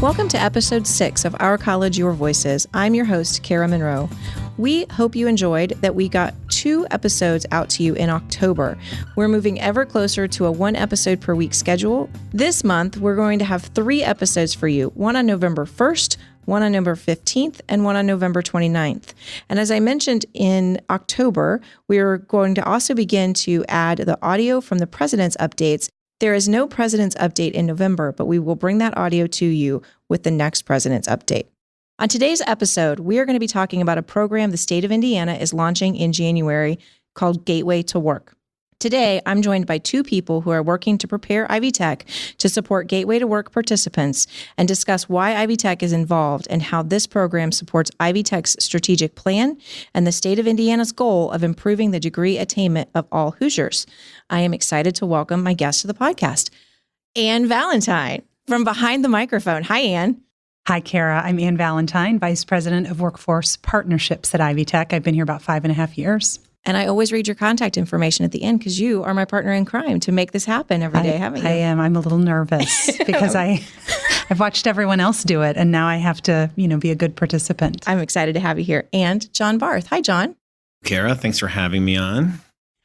Welcome to episode 6 of Our College, Your Voices. I'm your host, Kara Monroe. We hope you enjoyed that we got 2 episodes out to you in October. We're moving ever closer to a 1 episode per week schedule. This month, we're going to have 3 episodes for you, one on November 1st, one on November 15th, and one on November 29th. And as I mentioned in October, we are going to also begin to add the audio from the President's updates. There is no President's update in November, but we will bring that audio to you with the next President's update. On today's episode, we are going to be talking about a program the state of Indiana is launching in January called Gateway to Work. Today, I'm joined by 2 people who are working to prepare Ivy Tech to support Gateway to Work participants and discuss why Ivy Tech is involved and how this program supports Ivy Tech's strategic plan and the state of Indiana's goal of improving the degree attainment of all Hoosiers. I am excited to welcome my guest to the podcast, Ann Valentine, from behind the microphone. Hi, Ann. Hi, Kara. I'm Ann Valentine, Vice President of Workforce Partnerships at Ivy Tech. I've been here about 5.5 years. And I always read your contact information at the end because you are my partner in crime to make this happen every day, haven't you? I am. I'm a little nervous because I've watched everyone else do it, and now I have to, be a good participant. I'm excited to have you here. And John Barth. Hi, John. Kara, thanks for having me on.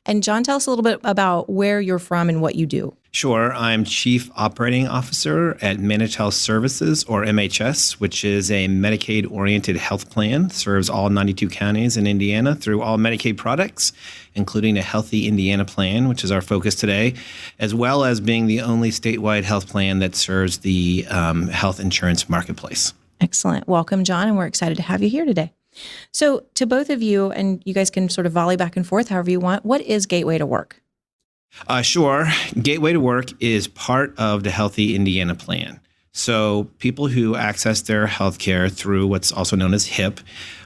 And John, tell us a little bit about where you're from and what you do. Sure. I'm Chief Operating Officer at Managed Health Services, or MHS, which is a Medicaid-oriented health plan, serves all 92 counties in Indiana through all Medicaid products, including a Healthy Indiana plan, which is our focus today, as well as being the only statewide health plan that serves the health insurance marketplace. Excellent. Welcome, John, and we're excited to have you here today. So to both of you, and you guys can sort of volley back and forth however you want, what is Gateway to Work? Sure. Gateway to Work is part of the Healthy Indiana plan. So people who access their health care through what's also known as HIP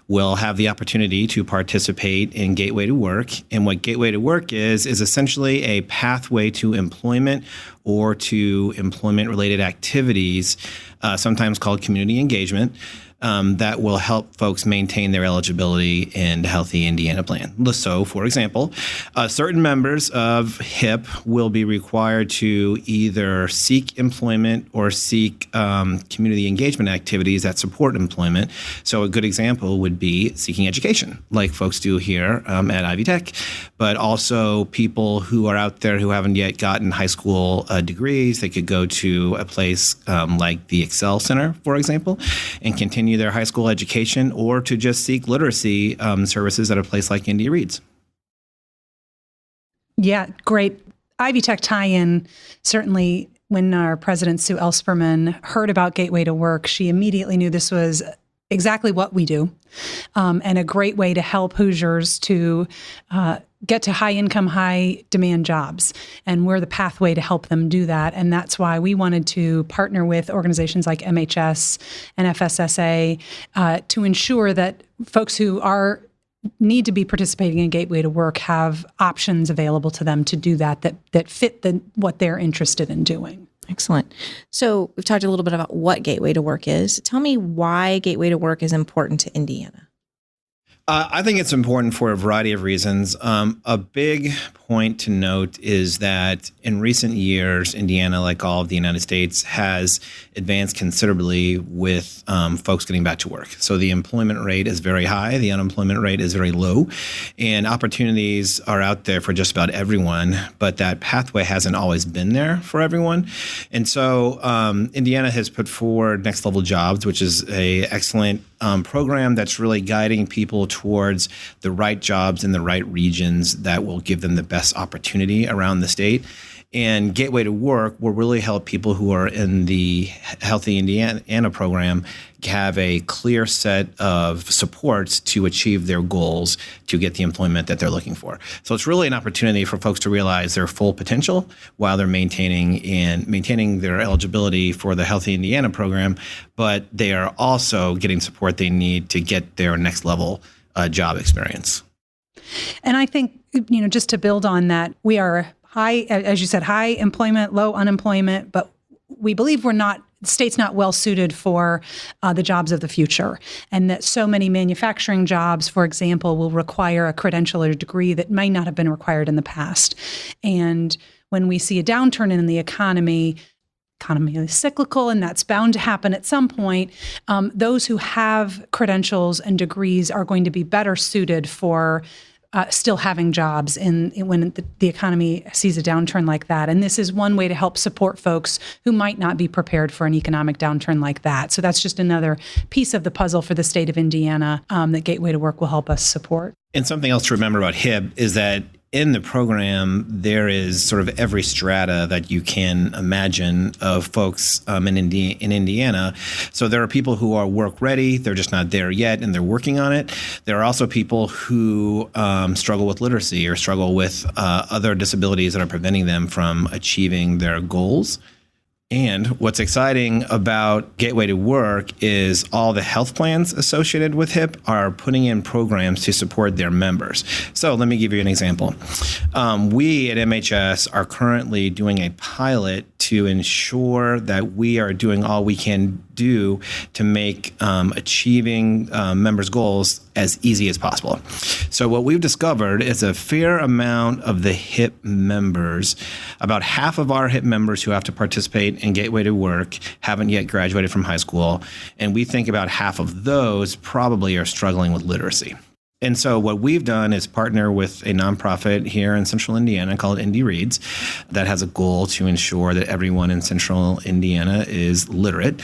will have the opportunity to participate in Gateway to Work. And what Gateway to Work is essentially a pathway to employment or to employment-related activities, sometimes called community engagement, that will help folks maintain their eligibility in the Healthy Indiana plan. So, for example, certain members of HIP will be required to either seek employment or seek community engagement activities that support employment. So a good example would be seeking education, like folks do here at Ivy Tech, but also people who are out there who haven't yet gotten high school degrees. They could go to a place like the Excel Center, for example, and continue their high school education, or to just seek literacy services at a place like India Reads. Yeah, great. Ivy Tech tie-in. Certainly, when our president, Sue Ellspermann, heard about Gateway to Work, she immediately knew this was exactly what we do, and a great way to help Hoosiers to get to high-income, high-demand jobs. And we're the pathway to help them do that. And that's why we wanted to partner with organizations like MHS and FSSA to ensure that folks who need to be participating in Gateway to Work have options available to them to do that fit what they're interested in doing. Excellent. So we've talked a little bit about what Gateway to Work is. Tell me why Gateway to Work is important to Indiana. I think it's important for a variety of reasons. A big point to note is that in recent years, Indiana, like all of the United States, has advanced considerably with folks getting back to work. So the employment rate is very high. The unemployment rate is very low. And opportunities are out there for just about everyone. But that pathway hasn't always been there for everyone. And so Indiana has put forward Next Level Jobs, which is an excellent program that's really guiding people towards the right jobs in the right regions that will give them the best opportunity around the state. And Gateway to Work will really help people who are in the Healthy Indiana program have a clear set of supports to achieve their goals to get the employment that they're looking for. So it's really an opportunity for folks to realize their full potential while they're maintaining their eligibility for the Healthy Indiana program, but they are also getting support they need to get their next level job experience. And I think, just to build on that, we are high, as you said, high employment, low unemployment, but we believe the state's not well suited for the jobs of the future. And that so many manufacturing jobs, for example, will require a credential or degree that might not have been required in the past. And when we see a downturn in the economy, economy is cyclical, and that's bound to happen at some point. Those who have credentials and degrees are going to be better suited for still having jobs when the economy sees a downturn like that. And this is one way to help support folks who might not be prepared for an economic downturn like that. So that's just another piece of the puzzle for the state of Indiana that Gateway to Work will help us support. And something else to remember about HIP is that in the program, there is sort of every strata that you can imagine of folks in Indiana. So there are people who are work ready, they're just not there yet, and they're working on it. There are also people who struggle with literacy or struggle with other disabilities that are preventing them from achieving their goals. And what's exciting about Gateway to Work is all the health plans associated with HIP are putting in programs to support their members. So let me give you an example. We at MHS are currently doing a pilot to ensure that we are doing all we can do to make achieving members' goals as easy as possible. So what we've discovered is a fair amount of the HIP members, about half of our HIP members who have to participate in Gateway to Work haven't yet graduated from high school. And we think about half of those probably are struggling with literacy. And so what we've done is partner with a nonprofit here in Central Indiana called Indy Reads that has a goal to ensure that everyone in Central Indiana is literate.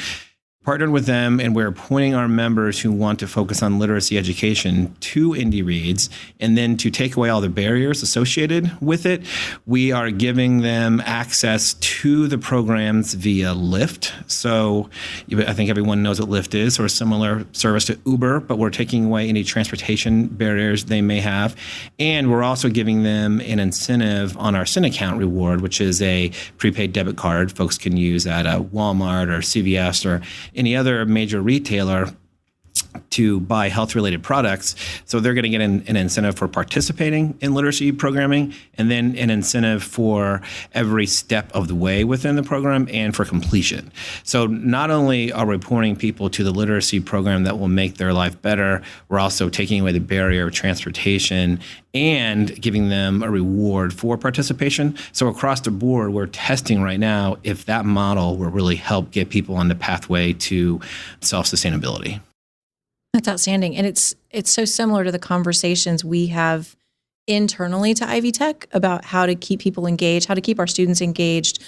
Partnered with them, and we're pointing our members who want to focus on literacy education to Indy Reads. And then to take away all the barriers associated with it, we are giving them access to the programs via Lyft. So I think everyone knows what Lyft is, or a similar service to Uber, but we're taking away any transportation barriers they may have. And we're also giving them an incentive on our SynAccount reward, which is a prepaid debit card folks can use at Walmart or CVS or any other major retailer to buy health-related products. So they're going to get an incentive for participating in literacy programming, and then an incentive for every step of the way within the program and for completion. So not only are we pointing people to the literacy program that will make their life better, we're also taking away the barrier of transportation and giving them a reward for participation. So across the board, we're testing right now if that model will really help get people on the pathway to self-sustainability. That's outstanding. And it's so similar to the conversations we have internally to Ivy Tech about how to keep people engaged, how to keep our students engaged,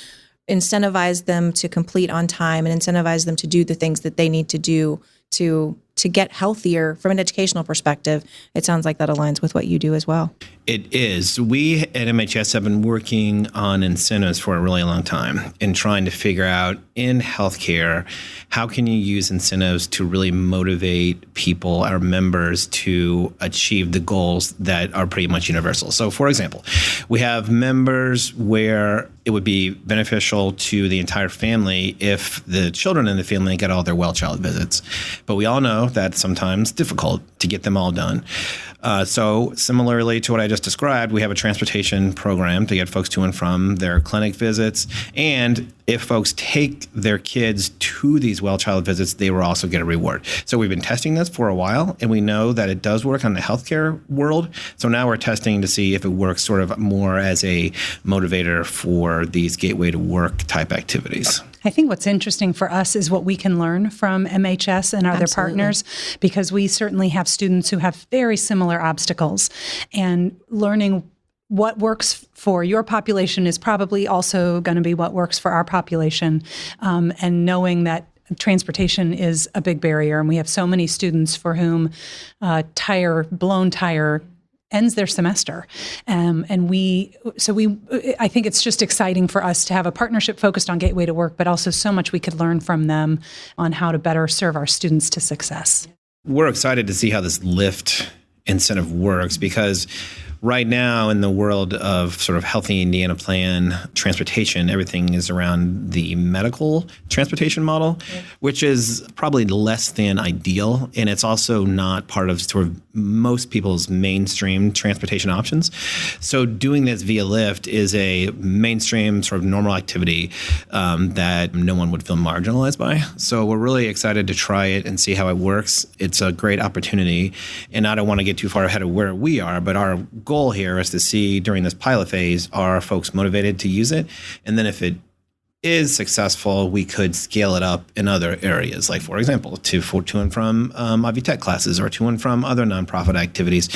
incentivize them to complete on time, and incentivize them to do the things that they need to do to get healthier from an educational perspective. It sounds like that aligns with what you do as well. It is. We at MHS have been working on incentives for a really long time and trying to figure out in healthcare, how can you use incentives to really motivate people, our members, to achieve the goals that are pretty much universal. So for example, we have members where it would be beneficial to the entire family if the children in the family get all their well child visits. But we all know that's sometimes difficult to get them all done. So similarly to what I just described, we have a transportation program to get folks to and from their clinic visits. And if folks take their kids to these well child visits, they will also get a reward. So we've been testing this for a while, and we know that it does work on the healthcare world. So now we're testing to see if it works sort of more as a motivator for these Gateway to Work type activities. I think what's interesting for us is what we can learn from MHS and other partners, because we certainly have students who have very similar obstacles, and learning what works for your population is probably also going to be what works for our population, and knowing that transportation is a big barrier. And we have so many students for whom blown tire ends their semester. I think it's just exciting for us to have a partnership focused on Gateway to Work, but also so much we could learn from them on how to better serve our students to success. We're excited to see how this Lyft incentive works, because right now in the world of sort of Healthy Indiana Plan transportation, everything is around the medical transportation model, which is probably less than ideal. And it's also not part of sort of most people's mainstream transportation options. So doing this via Lyft is a mainstream sort of normal activity that no one would feel marginalized by. So we're really excited to try it and see how it works. It's a great opportunity. And I don't want to get too far ahead of where we are, but our goal here is to see during this pilot phase, are folks motivated to use it? And then if it is successful, we could scale it up in other areas, like, for example, to and from Ivy Tech classes or to and from other nonprofit activities.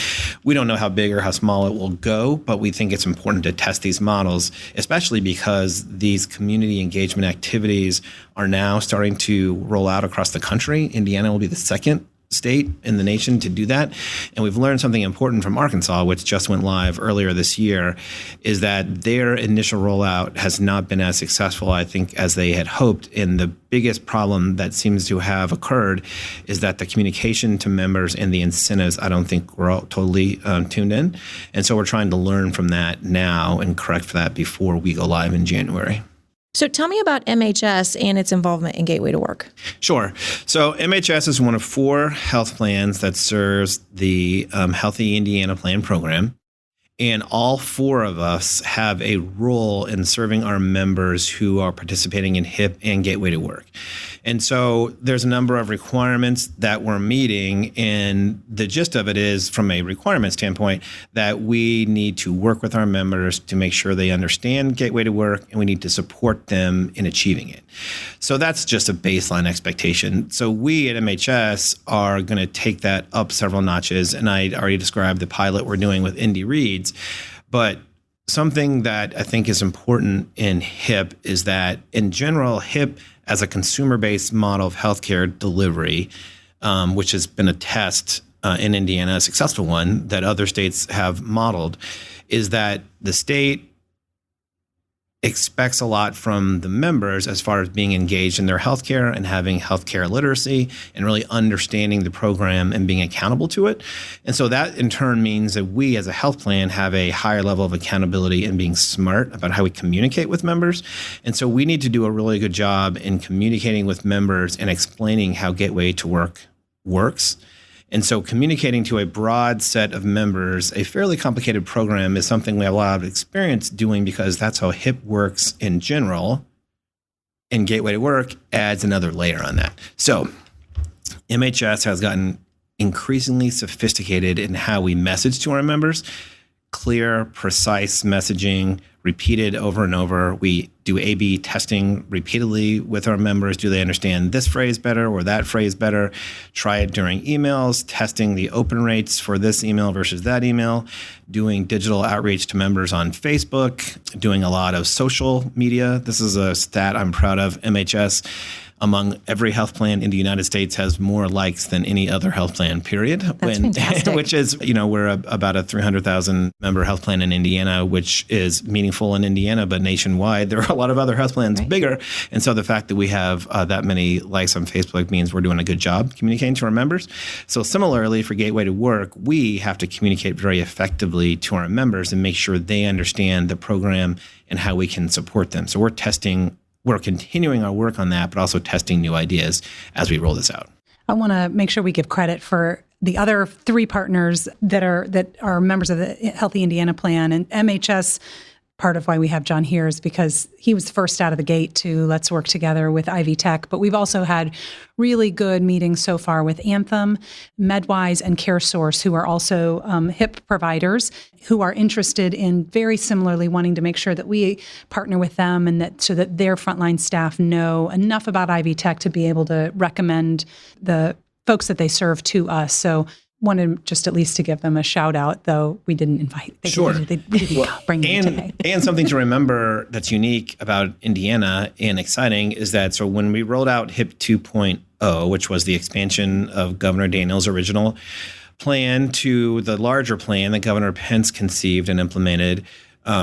We don't know how big or how small it will go, but we think it's important to test these models, especially because these community engagement activities are now starting to roll out across the country. Indiana will be the second state in the nation to do that. And we've learned something important from Arkansas, which just went live earlier this year, is that their initial rollout has not been as successful, I think, as they had hoped. And the biggest problem that seems to have occurred is that the communication to members and the incentives, I don't think we're all totally tuned in. And so we're trying to learn from that now and correct for that before we go live in January. So tell me about MHS and its involvement in Gateway to Work. Sure. So MHS is one of 4 health plans that serves the Healthy Indiana Plan program. And all 4 of us have a role in serving our members who are participating in HIP and Gateway to Work. And so there's a number of requirements that we're meeting. And the gist of it is, from a requirement standpoint, that we need to work with our members to make sure they understand Gateway to Work, and we need to support them in achieving it. So that's just a baseline expectation. So we at MHS are going to take that up several notches. And I already described the pilot we're doing with Indy Reads. But something that I think is important in HIP is that, in general, HIP as a consumer-based model of healthcare delivery, which has been a test in Indiana, a successful one that other states have modeled, is that the state expects a lot from the members as far as being engaged in their healthcare and having healthcare literacy and really understanding the program and being accountable to it. And so that in turn means that we as a health plan have a higher level of accountability and being smart about how we communicate with members. And so we need to do a really good job in communicating with members and explaining how Gateway to Work works. And so communicating to a broad set of members a fairly complicated program is something we have a lot of experience doing, because that's how HIP works in general, and Gateway to Work adds another layer on that. So MHS has gotten increasingly sophisticated in how we message to our members. Clear, precise messaging, repeated over and over. We do A/B testing repeatedly with our members. Do they understand this phrase better or that phrase better? Try it during emails, testing the open rates for this email versus that email, doing digital outreach to members on Facebook, doing a lot of social media. This is a stat I'm proud of. MHS, among every health plan in the United States, has more likes than any other health plan, period. That's fantastic. Which is, we're about a 300,000 member health plan in Indiana, which is meaningful in Indiana, but nationwide, there are a lot of other health plans bigger. And so the fact that we have that many likes on Facebook means we're doing a good job communicating to our members. So similarly, for Gateway to Work, we have to communicate very effectively to our members and make sure they understand the program and how we can support them. So we're continuing our work on that, but also testing new ideas as we roll this out. I want to make sure we give credit for the other 3 partners that are members of the Healthy Indiana Plan. And MHS, part of why we have John here is because he was first out of the gate to let's work together with Ivy Tech. But we've also had really good meetings so far with Anthem, MedWise, and CareSource, who are also HIP providers who are interested in very similarly wanting to make sure that we partner with them and that so that their frontline staff know enough about Ivy Tech to be able to recommend the folks that they serve to us. So wanted just at least to give them a shout out, though we didn't invite. We didn't bring them today. And something to remember that's unique about Indiana and exciting is that so when we rolled out HIP 2.0, which was the expansion of Governor Daniels' original plan to the larger plan that Governor Pence conceived and implemented,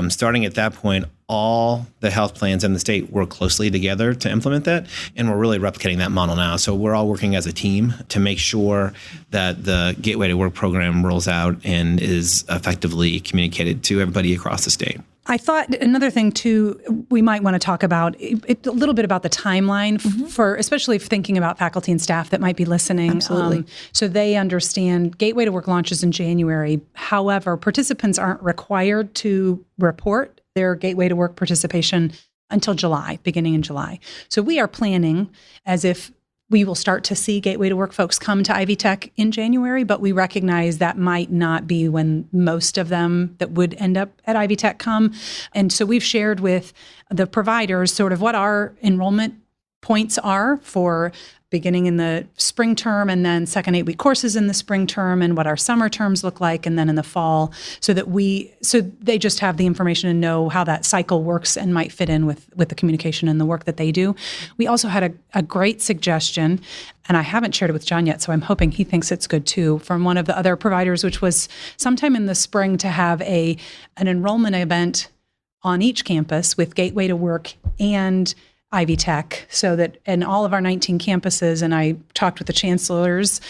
starting at that point, all the health plans in the state work closely together to implement that. And we're really replicating that model now. So we're all working as a team to make sure that the Gateway to Work program rolls out and is effectively communicated to everybody across the state. I thought another thing, too, we might want to talk about a little bit about the timeline for especially thinking about faculty and staff that might be listening. Absolutely. So they understand Gateway to Work launches in January. However, participants aren't required to report their Gateway to Work participation until July, beginning in July. So we are planning as if we will start to see Gateway to Work folks come to Ivy Tech in January, but we recognize that might not be when most of them that would end up at Ivy Tech come. And so we've shared with the providers sort of what our enrollment points are for beginning in the spring term and then second 8-week courses in the spring term and what our summer terms look like and then in the fall so they just have the information and know how that cycle works and might fit in with the communication and the work that they do. We also had a great suggestion, and I haven't shared it with John yet, so I'm hoping he thinks it's good too, from one of the other providers, which was sometime in the spring to have an enrollment event on each campus with Gateway to Work and Ivy Tech, so that in all of our 19 campuses, and I talked with the chancellors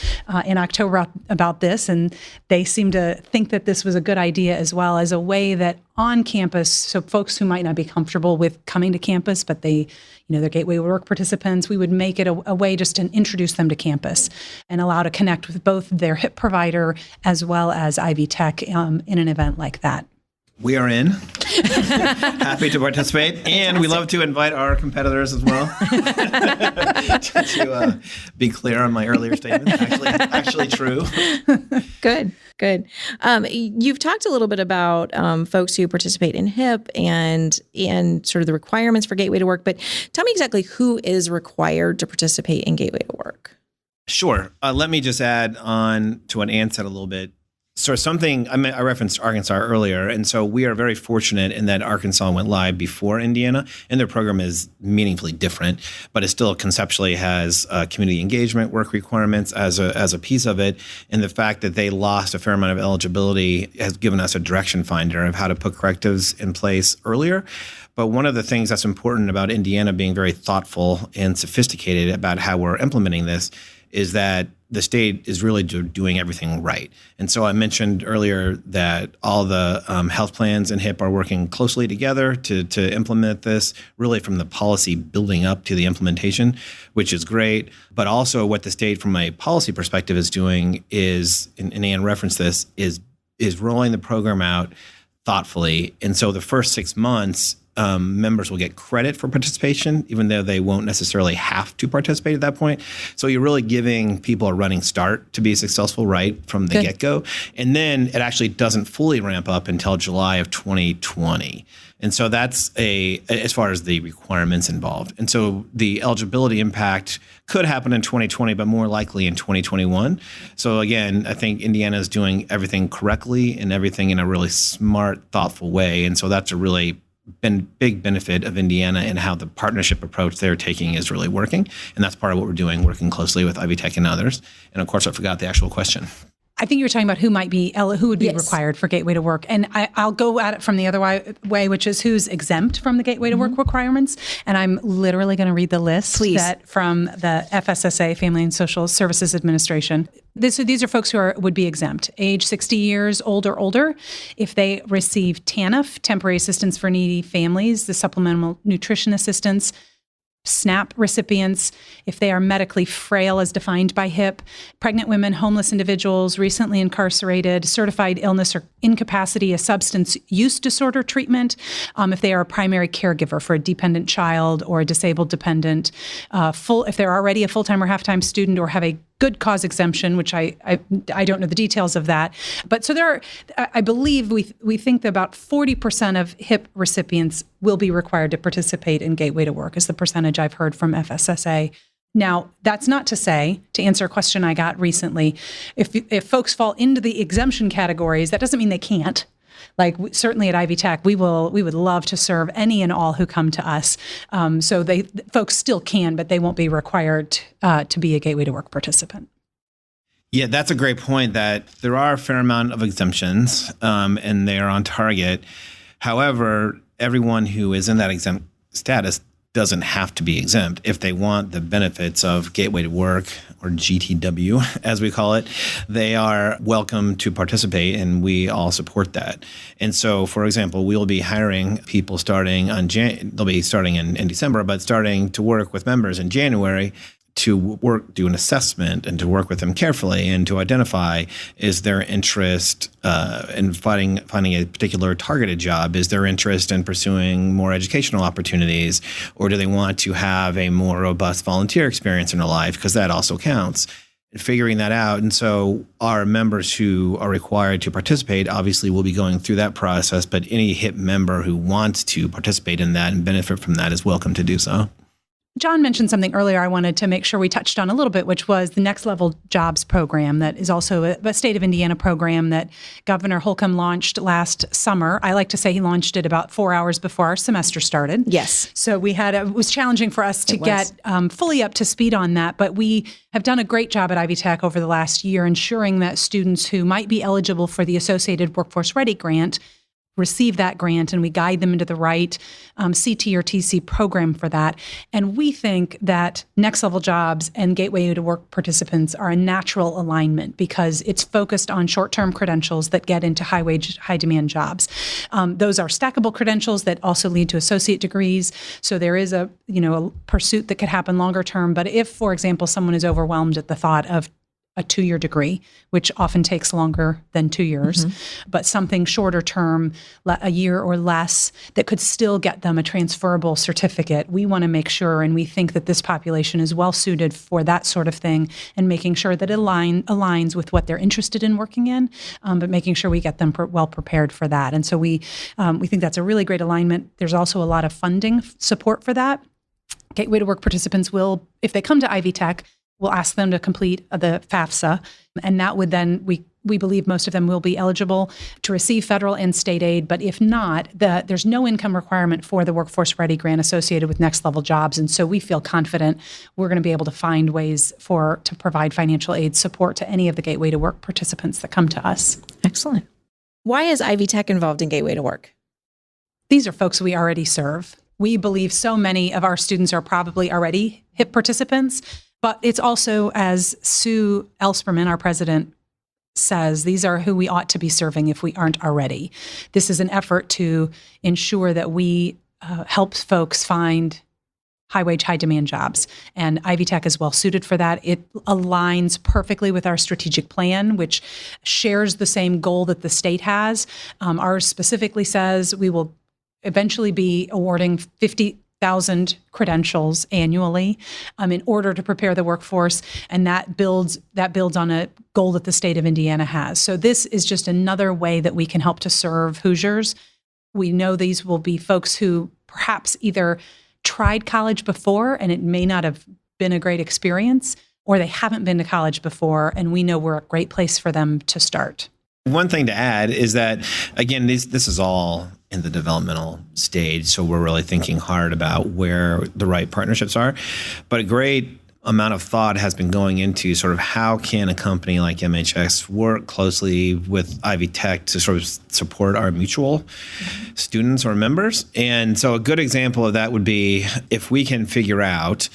in October about this, and they seem to think that this was a good idea as well, as a way that on campus, so folks who might not be comfortable with coming to campus, but they're Gateway to Work participants, we would make it a way just to introduce them to campus and allow to connect with both their HIP provider as well as Ivy Tech in an event like that. We are in. Happy to participate. And we love to invite our competitors as well. to be clear on my earlier statement. Actually true. Good. You've talked a little bit about folks who participate in HIP and sort of the requirements for Gateway to Work, but tell me exactly who is required to participate in Gateway to Work. Sure. Let me just add on to what Ann said a little bit. So I referenced Arkansas earlier, and so we are very fortunate in that Arkansas went live before Indiana, and their program is meaningfully different, but it still conceptually has community engagement work requirements as a piece of it, and the fact that they lost a fair amount of eligibility has given us a direction finder of how to put correctives in place earlier. But one of the things that's important about Indiana being very thoughtful and sophisticated about how we're implementing this is that the state is really doing everything right. And so I mentioned earlier that all the health plans and HIP are working closely together to implement this, really from the policy building up to the implementation, which is great. But also what the state from a policy perspective is doing is, and Ann referenced this, is rolling the program out thoughtfully. And so the first 6 months, members will get credit for participation, even though they won't necessarily have to participate at that point. So you're really giving people a running start to be successful right from the get-go. And then it actually doesn't fully ramp up until July of 2020. And so that's as far as the requirements involved. And so the eligibility impact could happen in 2020, but more likely in 2021. So again, I think Indiana is doing everything correctly and everything in a really smart, thoughtful way. And so that's a really big benefit of Indiana and how the partnership approach they're taking is really working. And that's part of what we're doing, working closely with Ivy Tech and others. And of course, I forgot the actual question. I think you were talking about who would be required for Gateway to Work. And I'll go at it from the other way, which is who's exempt from the Gateway to Work requirements. And I'm literally going to read the list from the FSSA, Family and Social Services Administration. These are folks who would be exempt, age 60 years old or older. If they receive TANF, Temporary Assistance for Needy Families, the Supplemental Nutrition Assistance, SNAP recipients, if they are medically frail as defined by HIP, pregnant women, homeless individuals, recently incarcerated, certified illness or incapacity, a substance use disorder treatment, if they are a primary caregiver for a dependent child or a disabled dependent, if they're already a full-time or half-time student or have a good cause exemption, which I don't know the details of that. But so there are, I believe we think that about 40% of HIP recipients will be required to participate in Gateway to Work, is the percentage I've heard from FSSA. Now, that's not to say, to answer a question I got recently, if folks fall into the exemption categories, that doesn't mean they can't. Like certainly at Ivy Tech, we would love to serve any and all who come to us. So folks still can, but they won't be required to be a Gateway to Work participant. Yeah, that's a great point, that there are a fair amount of exemptions and they are on target. However, everyone who is in that exempt status doesn't have to be exempt. If they want the benefits of Gateway to Work, or GTW, as we call it, they are welcome to participate, and we all support that. And so, for example, we'll be hiring people starting they'll be starting in December, but starting to work with members in January to do an assessment and to work with them carefully and to identify, is their interest in finding a particular targeted job? Is their interest in pursuing more educational opportunities? Or do they want to have a more robust volunteer experience in their life? Because that also counts. Figuring that out. And so our members who are required to participate obviously will be going through that process, but any HIP member who wants to participate in that and benefit from that is welcome to do so. John mentioned something earlier I wanted to make sure we touched on a little bit, which was the Next Level Jobs program that is also a state of Indiana program that Governor Holcomb launched last summer. I like to say he launched it about 4 hours before our semester started. Yes. So it was challenging for us to get fully up to speed on that, but we have done a great job at Ivy Tech over the last year ensuring that students who might be eligible for the Associated Workforce Ready grant receive that grant, and we guide them into the right CT or TC program for that. And we think that Next Level Jobs and Gateway to Work participants are a natural alignment because it's focused on short-term credentials that get into high-wage, high-demand jobs. Those are stackable credentials that also lead to associate degrees. So there is a pursuit that could happen longer term. But if, for example, someone is overwhelmed at the thought of a 2-year degree, which often takes longer than 2 years, but something shorter term, a year or less, that could still get them a transferable certificate. We want to make sure, and we think that this population is well suited for that sort of thing, and making sure that it aligns with what they're interested in working in, but making sure we get them well prepared for that. And so we think that's a really great alignment. There's also a lot of funding support for that. Gateway to Work participants will, if they come to Ivy Tech, we'll ask them to complete the FAFSA, and that would then, we believe most of them will be eligible to receive federal and state aid. But if not, there's no income requirement for the Workforce Ready grant associated with Next Level Jobs. And so we feel confident we're going to be able to find ways to provide financial aid support to any of the Gateway to Work participants that come to us. Excellent. Why is Ivy Tech involved in Gateway to Work? These are folks we already serve. We believe so many of our students are probably already HIP participants. But it's also, as Sue Ellspermann, our president, says, these are who we ought to be serving if we aren't already. This is an effort to ensure that we help folks find high-wage, high-demand jobs. And Ivy Tech is well suited for that. It aligns perfectly with our strategic plan, which shares the same goal that the state has. Ours specifically says we will eventually be awarding 50,000 credentials annually in order to prepare the workforce, and that builds on a goal that the state of Indiana has. So this is just another way that we can help to serve Hoosiers. We know these will be folks who perhaps either tried college before and it may not have been a great experience, or they haven't been to college before, and we know we're a great place for them to start. One thing to add is that, again, this is all in the developmental stage, so we're really thinking hard about where the right partnerships are. But a great amount of thought has been going into sort of how can a company like MHS work closely with Ivy Tech to sort of support our mutual students or members. And so a good example of that would be if we can figure out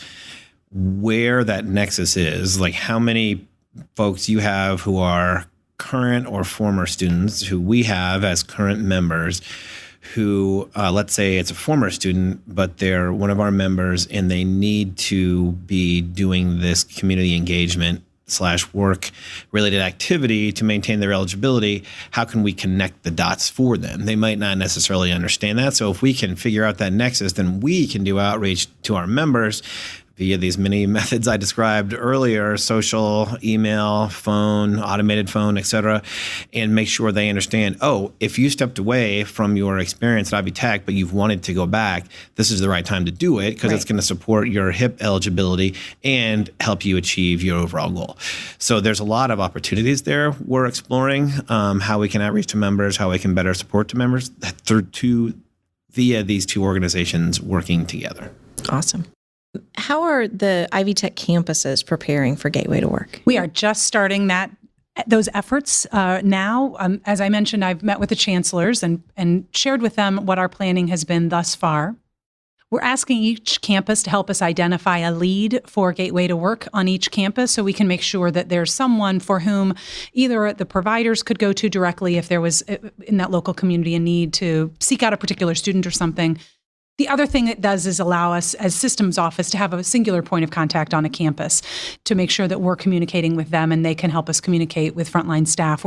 where that nexus is, like how many folks you have who are current or former students who we have as current members who, let's say it's a former student, but they're one of our members and they need to be doing this community engagement / work related activity to maintain their eligibility. How can we connect the dots for them? They might not necessarily understand that. So if we can figure out that nexus, then we can do outreach to our members via these many methods I described earlier: social, email, phone, automated phone, et cetera, and make sure they understand, oh, if you stepped away from your experience at Ivy Tech, but you've wanted to go back, this is the right time to do it because It's going to support your HIP eligibility and help you achieve your overall goal. So there's a lot of opportunities there. We're exploring how we can outreach to members, how we can better support to members via these two organizations working together. Awesome. How are the Ivy Tech campuses preparing for Gateway to Work? We are just starting those efforts now. As I mentioned, I've met with the chancellors and shared with them what our planning has been thus far. We're asking each campus to help us identify a lead for Gateway to Work on each campus so we can make sure that there's someone for whom either the providers could go to directly if there was in that local community a need to seek out a particular student or something, The other thing it does is allow us as systems office to have a singular point of contact on a campus to make sure that we're communicating with them and they can help us communicate with frontline staff.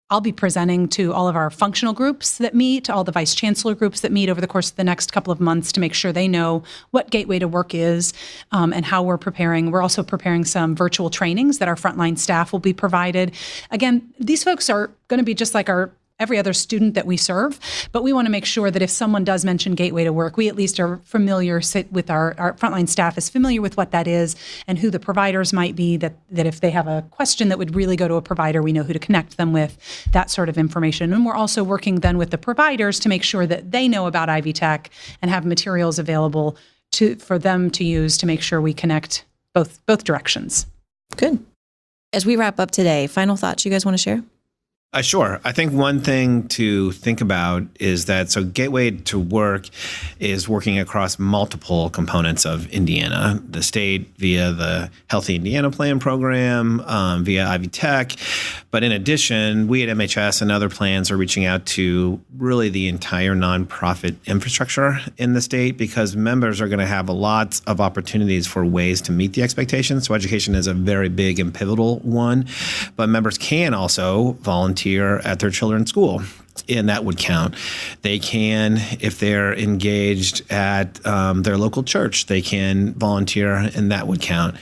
I'll be presenting to all of our functional groups that meet, all the vice chancellor groups that meet over the course of the next couple of months to make sure they know what Gateway to Work is and how we're preparing. We're also preparing some virtual trainings that our frontline staff will be provided. Again, these folks are going to be just like every other student that we serve, but we want to make sure that if someone does mention Gateway to Work, we at least are familiar with our frontline staff is familiar with what that is and who the providers might be, that if they have a question that would really go to a provider, we know who to connect them with, that sort of information. And we're also working then with the providers to make sure that they know about Ivy Tech and have materials available for them to use to make sure we connect both directions. Good. As we wrap up today, final thoughts you guys want to share? Sure. I think one thing to think about is that Gateway to Work is working across multiple components of Indiana, the state via the Healthy Indiana Plan program, via Ivy Tech. But in addition, we at MHS and other plans are reaching out to really the entire nonprofit infrastructure in the state because members are going to have lots of opportunities for ways to meet the expectations. So education is a very big and pivotal one, but members can also volunteer at their children's school, and that would count. They can, if they're engaged at their local church, they can volunteer, and that would count.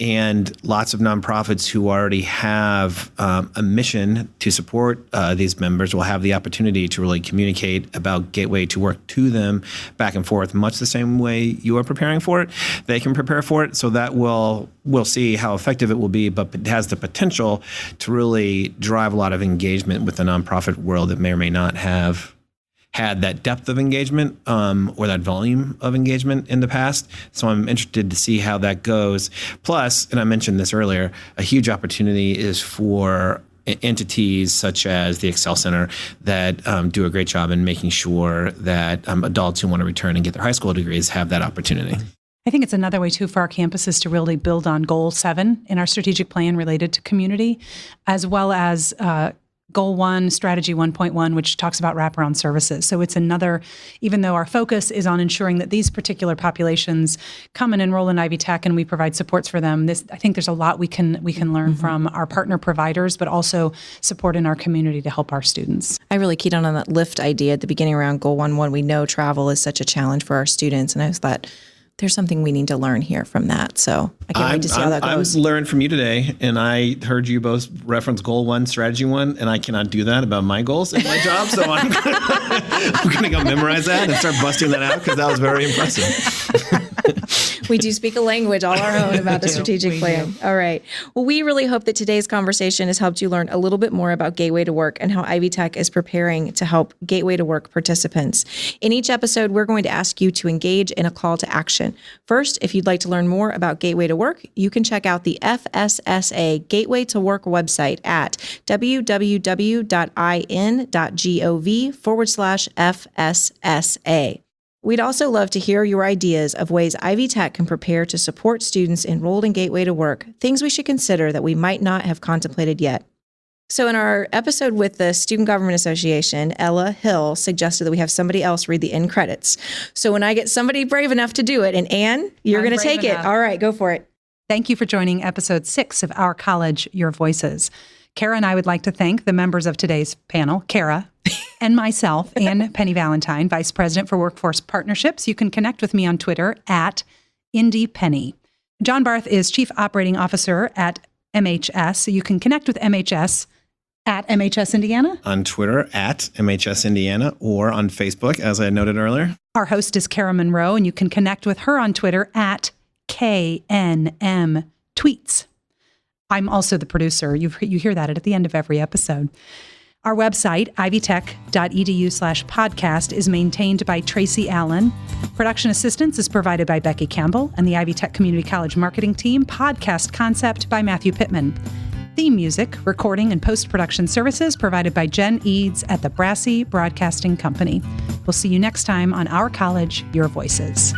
And lots of nonprofits who already have a mission to support these members will have the opportunity to really communicate about Gateway to Work to them back and forth, much the same way you are preparing for it. They can prepare for it, so that we'll see how effective it will be, but it has the potential to really drive a lot of engagement with the nonprofit world that may or may not have had that depth of engagement or that volume of engagement in the past. So I'm interested to see how that goes. Plus, and I mentioned this earlier, a huge opportunity is for entities such as the Excel Center that do a great job in making sure that adults who want to return and get their high school degrees have that opportunity. I think it's another way, too, for our campuses to really build on Goal 7 in our strategic plan related to community, as well as Goal 1, Strategy 1.1, which talks about wraparound services. So it's another, even though our focus is on ensuring that these particular populations come and enroll in Ivy Tech and we provide supports for them, I think there's a lot we can learn from our partner providers, but also support in our community to help our students. I really keyed on that lift idea at the beginning around Goal 1.1. We know travel is such a challenge for our students, and I thought, there's something we need to learn here from that. So I can't wait to see how that goes. I learned from you today, and I heard you both reference Goal 1, Strategy 1, and I cannot do that about my goals in my job. So I'm going to go memorize that and start busting that out because that was very impressive. We do speak a language all our own about the strategic plan. All right. Well, we really hope that today's conversation has helped you learn a little bit more about Gateway to Work and how Ivy Tech is preparing to help Gateway to Work participants. In each episode, we're going to ask you to engage in a call to action. First, if you'd like to learn more about Gateway to Work, you can check out the FSSA Gateway to Work website at www.in.gov/FSSA. We'd also love to hear your ideas of ways Ivy Tech can prepare to support students enrolled in Gateway to Work, things we should consider that we might not have contemplated yet. So in our episode with the Student Government Association, Ella Hill suggested that we have somebody else read the end credits. So when I get somebody brave enough to do it, and Anne, you're going to take it. All right, go for it. Thank you for joining episode 6 of Our College, Your Voices. Kara and I would like to thank the members of today's panel, Kara, and myself, Anne Penny Valentine, Vice President for Workforce Partnerships. You can connect with me on Twitter at IndyPenny. John Barth is Chief Operating Officer at MHS. So you can connect with MHS at MHS Indiana. On Twitter at MHS Indiana or on Facebook, as I noted earlier. Our host is Kara Monroe, and you can connect with her on Twitter at KNM Tweets. I'm also the producer. You hear that at the end of every episode. Our website, ivytech.edu/podcast, is maintained by Tracy Allen. Production assistance is provided by Becky Campbell and the Ivy Tech Community College marketing team. Podcast concept by Matthew Pittman. Theme music, recording, and post-production services provided by Jen Eads at the Brassy Broadcasting Company. We'll see you next time on Our College, Your Voices.